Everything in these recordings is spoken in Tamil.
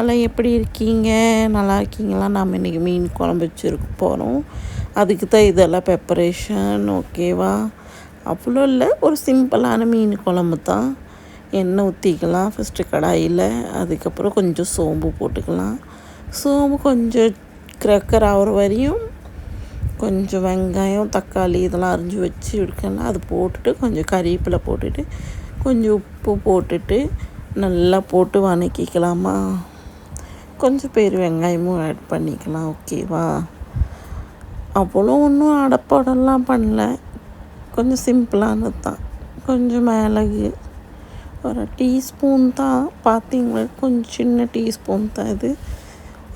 எல்லாம் எப்படி இருக்கீங்க? நல்லா இருக்கீங்களா? நாம் இன்றைக்கி மீன் குழம்பு வச்சுருக்க போகிறோம். அதுக்கு தான் இதெல்லாம் ப்ரிப்பரேஷன். ஓகேவா? அவ்வளோ இல்லை, ஒரு சிம்பிளான மீன் குழம்பு தான். எண்ணெய் ஊற்றிக்கலாம் ஃபஸ்ட்டு கடாயில். அதுக்கப்புறம் கொஞ்சம் சோம்பு போட்டுக்கலாம். சோம்பு கொஞ்சம் க்ரக்கர் ஆகிற வரையும் கொஞ்சம் வெங்காயம், தக்காளி இதெல்லாம் அரிஞ்சு வச்சு எடுக்கலாம். அது போட்டுட்டு கொஞ்சம் கறிவேப்பிலை போட்டுட்டு கொஞ்சம் உப்பு போட்டுட்டு நல்லா போட்டு வதக்கிக்கலாமா. கொஞ்சம் வெங்காயமும் ஆட் பண்ணிக்கலாம். ஓகேவா? அவ்வளோ ஒன்றும் அடப்பாடெல்லாம் பண்ணல, கொஞ்சம் சிம்பிளானது தான். கொஞ்சம் மிளகு ஒரு டீஸ்பூன் தான், பார்த்தீங்களா? கொஞ்சம் சின்ன டீஸ்பூன் தான் இது.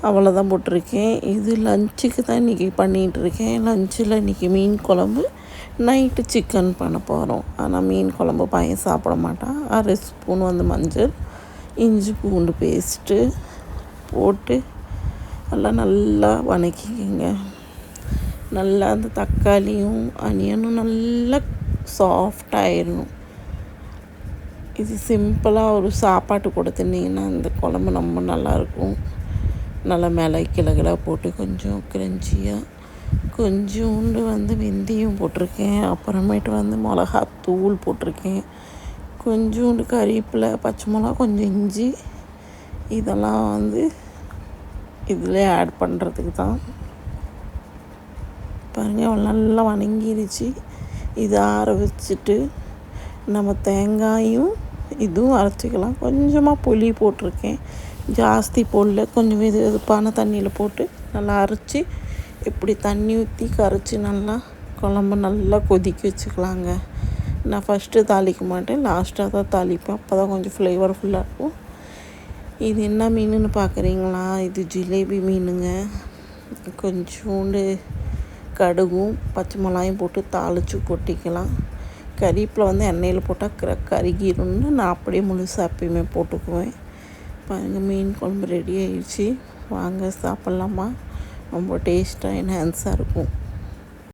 அவ்வளோதான் போட்டிருக்கேன். இது லஞ்சுக்கு தான் இன்றைக்கி பண்ணிகிட்ருக்கேன். லஞ்சில் இன்றைக்கி மீன் குழம்பு, நைட்டு சிக்கன் பண்ண போகிறோம். ஆனால் மீன் குழம்பு பையன் சாப்பிட மாட்டான். 1/2 ஸ்பூன் மஞ்சள், இஞ்சி பூண்டு பேஸ்ட்டு போட்டு எல்லாம் நல்லா வதக்கிக்கங்க. நல்லா அந்த தக்காளியும் ஆனியனும் நல்லா சாஃப்டாகிடணும். இது சிம்பிளாக ஒரு சாப்பாட்டு கூட தின்னிங்கன்னா இந்த குழம்பு ரொம்ப நல்லாயிருக்கும். நல்லா மிளகு கிழகுலாம் போட்டு கொஞ்சம் கிரன்ச்சியாக கொஞ்சோண்டு வெந்தயம் போட்டிருக்கேன். அப்புறமேட்டு மிளகாத்தூள் போட்டிருக்கேன். கொஞ்சோண்டு கறிவேப்பிலை, பச்சை மிளகா, கொஞ்சம் இஞ்சி, இதெல்லாம் இதில் ஆட் பண்ணுறதுக்கு தான். பாருங்கள், அவ்வளோ நல்லா வதங்கிருச்சு. இதை ஆற வச்சுட்டு நம்ம தேங்காயும் இதுவும் அரைச்சிக்கலாம். கொஞ்சமாக புளி போட்டிருக்கேன், ஜாஸ்தி போடல. கொஞ்சம் வெதுப்பான தண்ணியில் போட்டு நல்லா அரைச்சி இப்படி தண்ணி ஊற்றி கரைச்சி நல்லா குழம்பு நல்லா கொதிக்க வச்சுக்கலாங்க. நான் ஃபஸ்ட்டு தாளிக்க மாட்டேன், லாஸ்ட்டாக தான் தாளிப்பேன். அப்போ தான் கொஞ்சம் ஃப்ளேவர்ஃபுல்லாக இருக்கும். இது என்ன மீனுன்னு பார்க்குறீங்களா? இது ஜிலேபி மீனுங்க. கொஞ்சோண்டு கடுகும் பச்சை மிளகாயும் போட்டு தாளித்து கொட்டிக்கலாம். கறிவேப்பிலை எண்ணெயில் போட்டால் கருகிரும்னு நான் அப்படியே முழுசாக எப்பயுமே போட்டுக்குவேன். பாருங்கள், மீன் குழம்பு ரெடி ஆகிடுச்சு. வாங்க சாப்பிட்லாமா? ரொம்ப டேஸ்ட்டாக என்ஹான்ஸாக இருக்கும்.